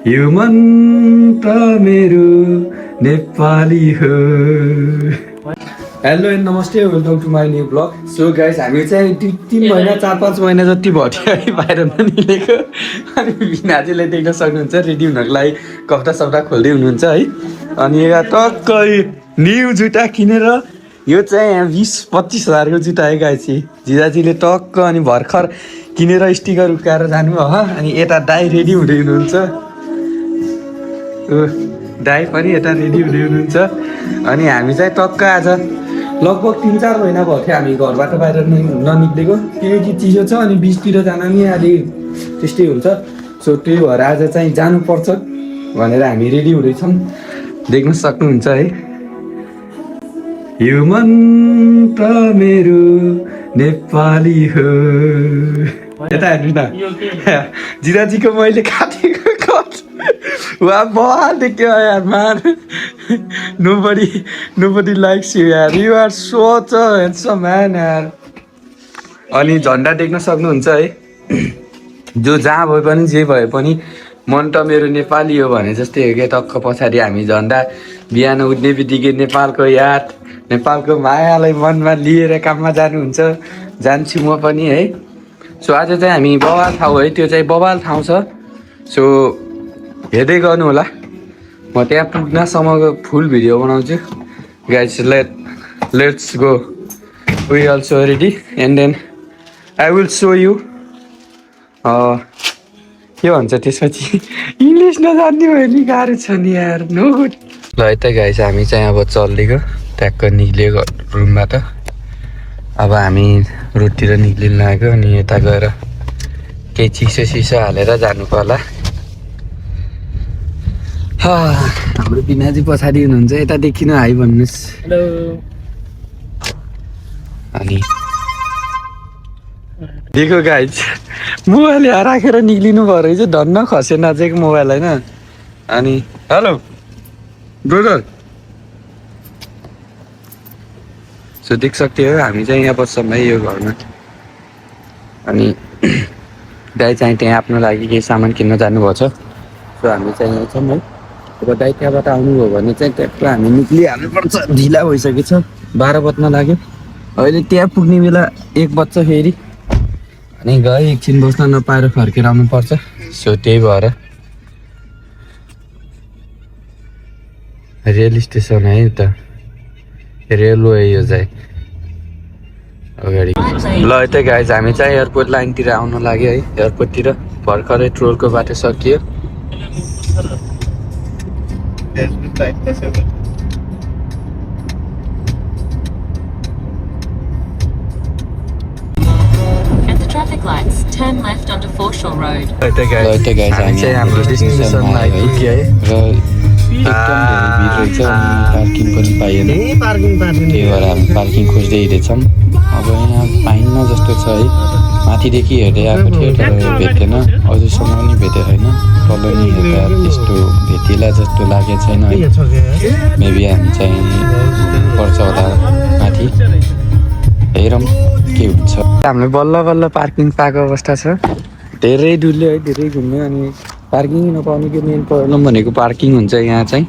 यो मन त मेरो नेपाली हो। हेलो एन्ड नमस्ते, welcome to my new blog. So guys, हामी चाहिँ 3 महिना 4-5 महिना जति भयो है बाहिर ननिलेको। अनि भिनाजुले देख्न सक्नुहुन्छ रेडी हुनको लागि कपडा सपडा खोल्दै हुनुहुन्छ है। अनि यहाँ टक्कै न्यू जुत्ता किनेर, यो चाहिँ 20-25 हजारको जुत्ता है गाइस। जिजाजीले टक्क अनि भर्खर किनेर स्टिकर उकाएर जानुभयो। अनि यता दाइ रेडी हुँदै हुनुहुन्छ, दाइ पनि यता रेडी हुँदै हुनुहुन्छ। अनि हामी चाहिँ टक्क आज लगभग 3-4 महिना भयो थियो हामी घरबाट बाहिर ननिक्लेको, किनकि चिसो छ अनि बिचतिर जान नि अलि त्यस्तै हुन्छ। सो त्यही भएर आज चाहिँ जानुपर्छ भनेर हामी रेडी हुँदैछौँ, देख्न सक्नुहुन्छ है। यो मन त मेरो नेपाली हो। यता हेर्नु न, जिजाजीको मैले काटेको वाह बवाल देख्यो यार man. Nobody likes you यार, you are such a handsome man यार। अनि झन्डा देख्न सक्नुहुन्छ है, जो जहाँ भए पनि जे भए पनि मन त मेरो नेपाली हो भने जस्तै हो क्या। टक्क पछाडि हामी झन्डा बिहान उठ्ने बित्तिकै नेपालको याद, नेपालको मायालाई मनमा लिएर काममा जानुहुन्छ, जान्छु म पनि है। सो आज चाहिँ हामी बवाल ठाउँ है, त्यो चाहिँ बवाल ठाउँ छ। सो हेर्दै गर्नु होला, म त्यहाँ पुग्नसम्मको फुल भिडियो बनाउँछु guys. Let's go, we also ready and then I will show you के भन्छ त्यसपछि। इङ्ग्लिस नजान्ने भयो नि गाह्रो छ नि यार, नो गुड। ल यता गाइस, हामी चाहिँ अब चल्दिएको ट्याक्क निक्लिएको रुमबाट। अब हामी रोडतिर निक्लिन लाग्यो अनि यता गएर केही चिसो हालेर जानु पर्ला। हाम्रो बिनाजी पछाडि हुनुहुन्छ, यता देखिनु हाई भन्नुहोस्। हेलो। अनि देखो गाइज, मोबाइल यहाँ राखेर निक्लिनु भयो रहेछ, धन्न खसे नजिक मोबाइल होइन। अनि हेलो ब्रदर, सो देख सक्थे हो हामी चाहिँ यहाँ बस्छौँ है यो घरमा। अनि दाइ चाहिँ त्यहाँ आफ्नो लागि केही सामान किन्न जानुभएको छ। सो हामी चाहिँ यहाँ छौँ है। अब दाइ त्यहाँबाट आउनुभयो भने चाहिँ ट्याक्क हामी निक्लिहाल्नुपर्छ, ढिला भइसकेको छ, 12 बज्न लाग्यो। अहिले त्यहाँ पुग्ने बेला 1 बज्छ फेरि। अनि गए एकछिन बस्न नपाएर फर्केर आउनुपर्छ। सो त्यही भएर रेल स्टेसन है त, रेलवे यो चाहिँ अगाडि। ल यतै गाइज, हामी चाहिँ एयरपोर्ट लाइनतिर आउन लाग्यो है। एयरपोर्टतिर भर्खरै ट्रोलको बाटो सकियो। Traffic lights, turn left onto Foreshore Road. यतै गाइज, हामी चाहिँ हाम्रो डेस्टिनेसनमा आइपुग्यो है। र एकदम धेरै भिड रहेछ अनि पार्किङ पनि पाइएन, त्यही भएर हामी पार्किङ खोज्दै हिँडेछौँ। अब यहाँ पाइन्न जस्तो छ है। माथिदेखि हेर्दै आएको थियो तर भेटेन, अझैसम्म पनि भेटेको छैन। तल नि हेर्दा त्यस्तो भेटिएला जस्तो लागेको छैन है। मेबी हामी चाहिँ पर्छ होला माथि, हेरौँ के हुन्छ। हामीले बल्ल बल्ल पार्किङ पाएको अवस्था छ। धेरै डुल्यो है, धेरै घुम्यो। अनि पार्किङ नपाउनुको मेन प्रब्लम भनेको पार्किङ हुन्छ यहाँ चाहिँ,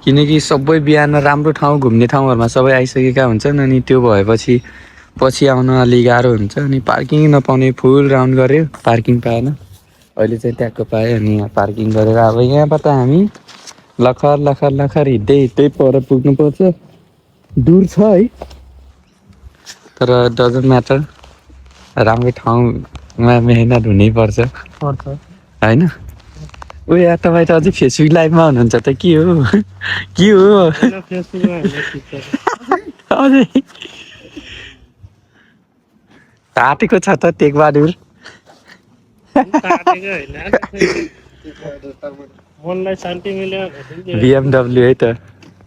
किनकि सबै बिहान राम्रो ठाउँ घुम्ने ठाउँहरूमा सबै आइसकेका हुन्छन्। अनि त्यो भएपछि पछि आउन अलिक गाह्रो हुन्छ। अनि पार्किङ नपाउने, फुल राउन्ड गऱ्यो, पार्किङ पाएन। अहिले चाहिँ ट्याक्क पाएँ अनि यहाँ पार्किङ गरेर अब यहाँबाट हामी लखर हिँड्दै पर पुग्नुपर्छ। दूर छ है, तर डजन्ट म्याटर, राम्रो ठाउँमा मेहनत हुनैपर्छ होइन। ऊ यार तपाईँ त अझै फेसबुक लाइभमा हुनुहुन्छ त के हो के हो अझै तातेको छ त टेकबहादुर। BMW है त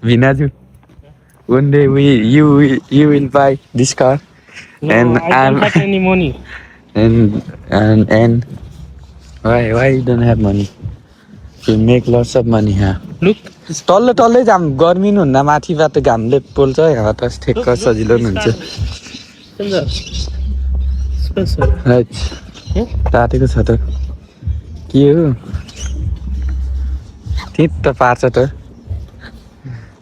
भिनाजु। One day you will buy this car. No, and I don't have any money. And why you don't have money? You make lots of money here. Look. तल्लै जाम, गर्मी नि हुन्न, माथिबाट घामले पोल्छ, यहाँ त ठेक्क सजिलो हुन्छ। तातेको छ त के हो। त पार्छ त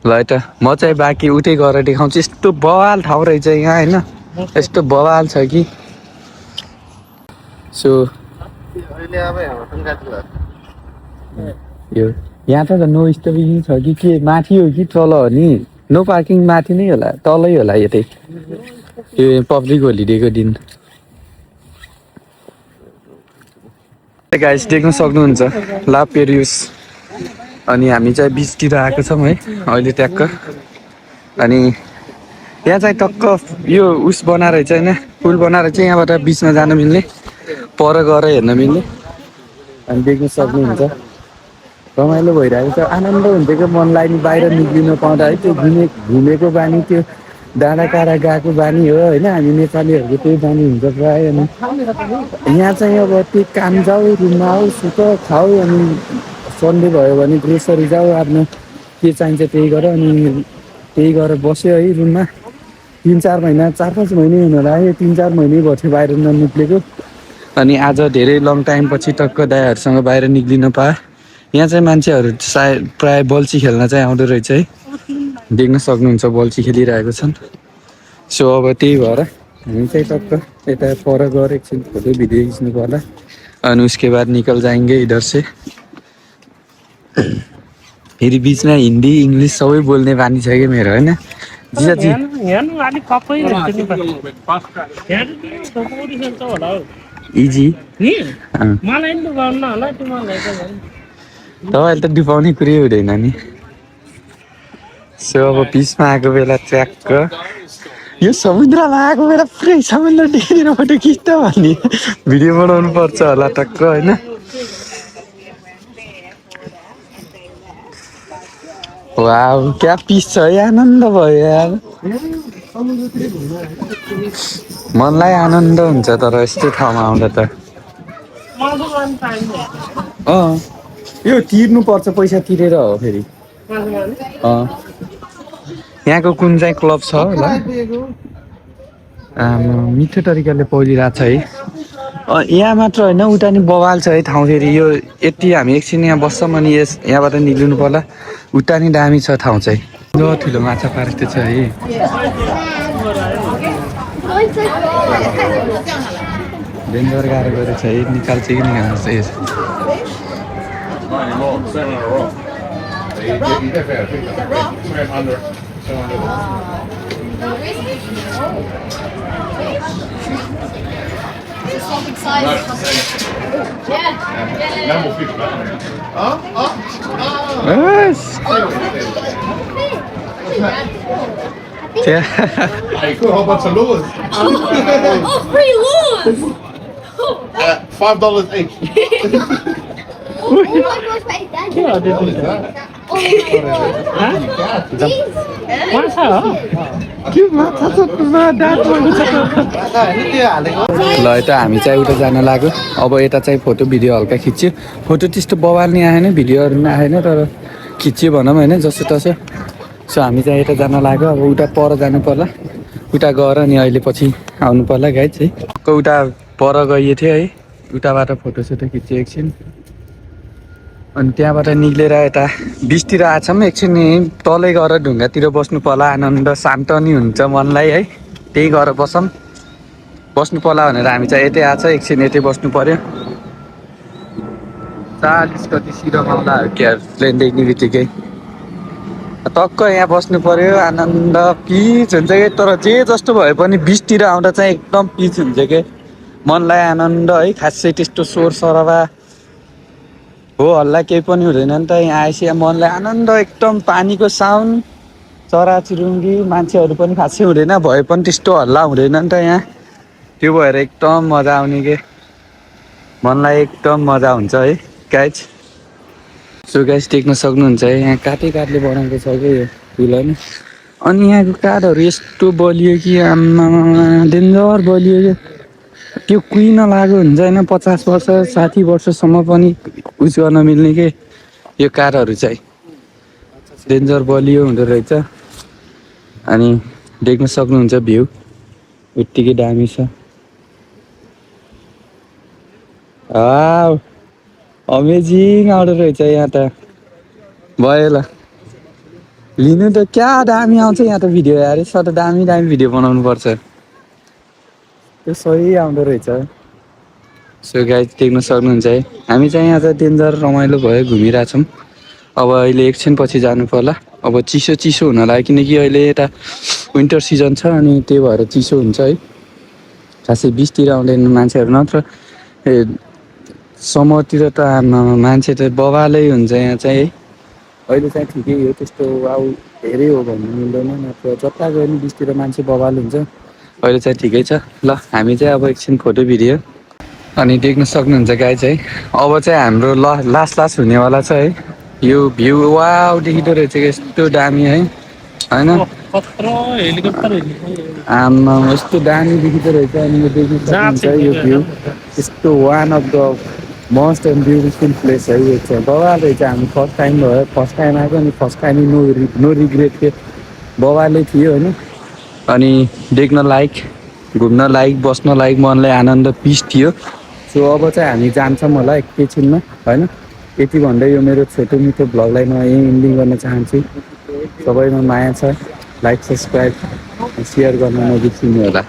ल त म चाहिँ बाँकी उतै गएर देखाउँछु यस्तो बवाल ठाउँ रहेछ यहाँ होइन यस्तो बवाल छ कि सो यो यहाँ त नो स्टपिङ छ कि के माथि हो कि तल हो नि नो पार्किङ माथि नै होला तलै होला यतै यो पब्लिक होलिडेको दिन गाइस देख्न सक्नुहुन्छ ला पेरियुस अनि हामी चाहिँ बिचतिर आएको छौँ है अहिले ट्याक्क अनि यहाँ चाहिँ टक्क यो उस बनाएर चाहिँ होइन पुल बनाएर चाहिँ यहाँबाट बिचमा जान मिल्ने पर गएर हेर्न मिल्ने अनि देख्न सक्नुहुन्छ रमाइलो भइरहेको छ आनन्द हुन्छ कि मनलाई नि बाहिर निक्लिन पाउँदा है त्यो घुमेको बानी त्यो डाँडा काँडा गएको बानी हो होइन हामी नेपालीहरूको त्यही बानी हुन्छ प्रायः अनि यहाँ चाहिँ अब त्यो काम जाऊ रुममा आऊ सुत खाऊ अनि सन्डे भयो भने ग्रोसरी जाऊ आफ्नो के चाहिन्छ त्यही गर अनि त्यही गरेर बस्यो है रुममा 3-4 महिना 4-5 महिनै हुन लाग्यो 3-4 महिनै भयो थियो बाहिर ननिक्लेको अनि आज धेरै लङ टाइम पछि टक्क दायाहरूसँग बाहिर निक्लिन पाएँ यहाँ चाहिँ मान्छेहरू सायद प्रायः बल्छी खेल्न चाहिँ आउँदो रहेछ है देख्न सक्नुहुन्छ बल्छी खेलिरहेको छन् सो अब त्यही भएर हामी चाहिँ टक्क यता पर गएर एकछिन फोटो भिडियो खिच्नु पर्ला अनि उसके बाद निकल जाएंगे इधर से फेरि बिचमा हिन्दी इङ्ग्लिस सबै बोल्ने बानी छ कि मेरो होइन जिजाजी इजी तपाईँले त डुबाउने कुरै हुँदैन नि सो अब बिचमा आएको बेला ट्र्याक्क यो समुद्रमा आएको बेला पुरै समुद्र देखेर फोटो खिच्छ भन्ने भिडियो बनाउनु पर्छ होला टक्क होइन वाउ क्या पिस छ है आनन्द भयो यार मनलाई आनन्द हुन्छ तर यस्तो ठाउँमा आउँदा त यो तिर्नुपर्छ पैसा तिरेर हो फेरि यहाँको कुन चाहिँ क्लब छ होला मिठो तरिकाले पौलिरहेको छ है यहाँ मात्र होइन उता नि बवाल छ है ठाउँ फेरि यो यति हामी एकछिन यहाँ बस्छौँ अनि यहाँबाट निक्लिनु पर्ला उता नि दामी छ ठाउँ चाहिँ ठुलो माछा पार्क छ है डेन्जर गाह्रो गरेको छ है निकाल्छ कि निकाल्छ Hey, cool, a whole bunch of lures. Oh, free lures! $5 each. ल यता हामी चाहिँ उता जान लाग्यो अब यता चाहिँ फोटो भिडियो हल्का खिच्यो फोटो त्यस्तो बवाल नि आएन भिडियोहरू पनि आएन तर खिच्यो भनौँ होइन जसो तसो सो हामी चाहिँ यता जान लाग्यो अब उता पर जानु पर्ला उता गएर अनि अहिले पछि आउनु पर्ला गाइज है उता पर गइएको थियो है उताबाट फोटोसोटो खिच्यो एकछिन अनि त्यहाँबाट निक्लेर यता बिचतिर आएछौँ एकछिन तलै गएर ढुङ्गातिर बस्नु पर्ला आनन्द शान्त नि हुन्छ मनलाई है त्यही गएर बस्नु पर्ला भनेर हामी चाहिँ यतै आएको छ एकछिन यतै बस्नु पर्यो 40 कति सिरमाउला हो क्या प्लेन देख्ने बित्तिकै टक्क यहाँ बस्नु पर्यो आनन्द पिच हुन्छ कि तर जे जस्तो भए पनि बिचतिर आउँदा चाहिँ एकदम पिच हुन्छ कि मनलाई आनन्द है खासै त्यस्तो स्वर सराबा हो हल्ला केही पनि हुँदैन नि त यहाँ आएपछि मनलाई आनन्द एकदम पानीको साउन्ड चराचुरुङ्गी मान्छेहरू पनि खासै हुँदैन भए पनि त्यस्तो हल्ला हुँदैन नि त यहाँ त्यो भएर एकदम मजा आउने के मनलाई एकदम मजा हुन्छ है गाइज सो गाइज देख्न सक्नुहुन्छ है यहाँ काठले बनाएको छ कि यो पुल होइन अनि यहाँको काठहरू यस्तो बलियो कि आम्मा डेन्जर बलियो त्यो कुहिन लाग्यो हुन्छ होइन 50 वर्ष 60 वर्षसम्म पनि उस गर्न मिल्ने के यो काठहरू चाहिँ डेन्जर बलियो हुँदो रहेछ अनि देख्न सक्नुहुन्छ भ्यू उत्तिकै दामी छ वाउ अमेजिङ आउँदो रहेछ यहाँ त भयो ल लिनु त क्या दामी आउँछ यहाँ त भिडियो यार त दामी दामी भिडियो बनाउनु पर्छ त्यो सही आउँदो रहेछ सो गाइस देख्न सक्नुहुन्छ है हामी चाहिँ यहाँ चाहिँ डेन्जर रमाइलो भयो घुमिरहेछौँ अब अहिले एकछिन पछि जानु पर्ला अब चिसो चिसो हुन लाग्यो किनकि अहिले यता विन्टर सिजन छ अनि त्यही भएर चिसो हुन्छ है खासै बिचतिर आउँदैन मान्छेहरू नत्र समरतिर त मान्छे त बवालै हुन्छ यहाँ चाहिँ है अहिले चाहिँ ठिकै हो त्यस्तो वाउ धेरै हो भन्नु मिल्दैन नत्र जता गयो नि बिचतिर मान्छे बवाल हुन्छ अहिले चाहिँ ठिकै छ ल हामी चाहिँ अब एकछिन फोटो भिडियो अनि देख्न सक्नुहुन्छ गाइस है अब चाहिँ हाम्रो लास्ट हुनेवाला छ है यो भ्यू वाउ देखिँदो रहेछ यस्तो दामी है होइन आमा यस्तो दामी देखिँदो रहेछ अनि यो देख्न सक्नुहुन्छ यो भ्यू यस्तो one of the most and beautiful place है यो चाहिँ बवाल रहेछ हामी फर्स्ट टाइम भयो फर्स्ट टाइम आएको अनि फर्स्ट टाइम नो रिग्रेट के बवालै थियो होइन अनि देख्न लायक घुम्न लायक बस्न लायक मनलाई आनन्द पिस थियो सो अब चाहिँ हामी जान्छौँ होला एकैछिनमा होइन यति भन्दै यो मेरो छोटो मिठो भ्लगलाई म यहीँ इन्डिङ गर्न चाहन्छु सबैमा माया छ लाइक सब्सक्राइब सेयर गर्न नबिर्सिनु होला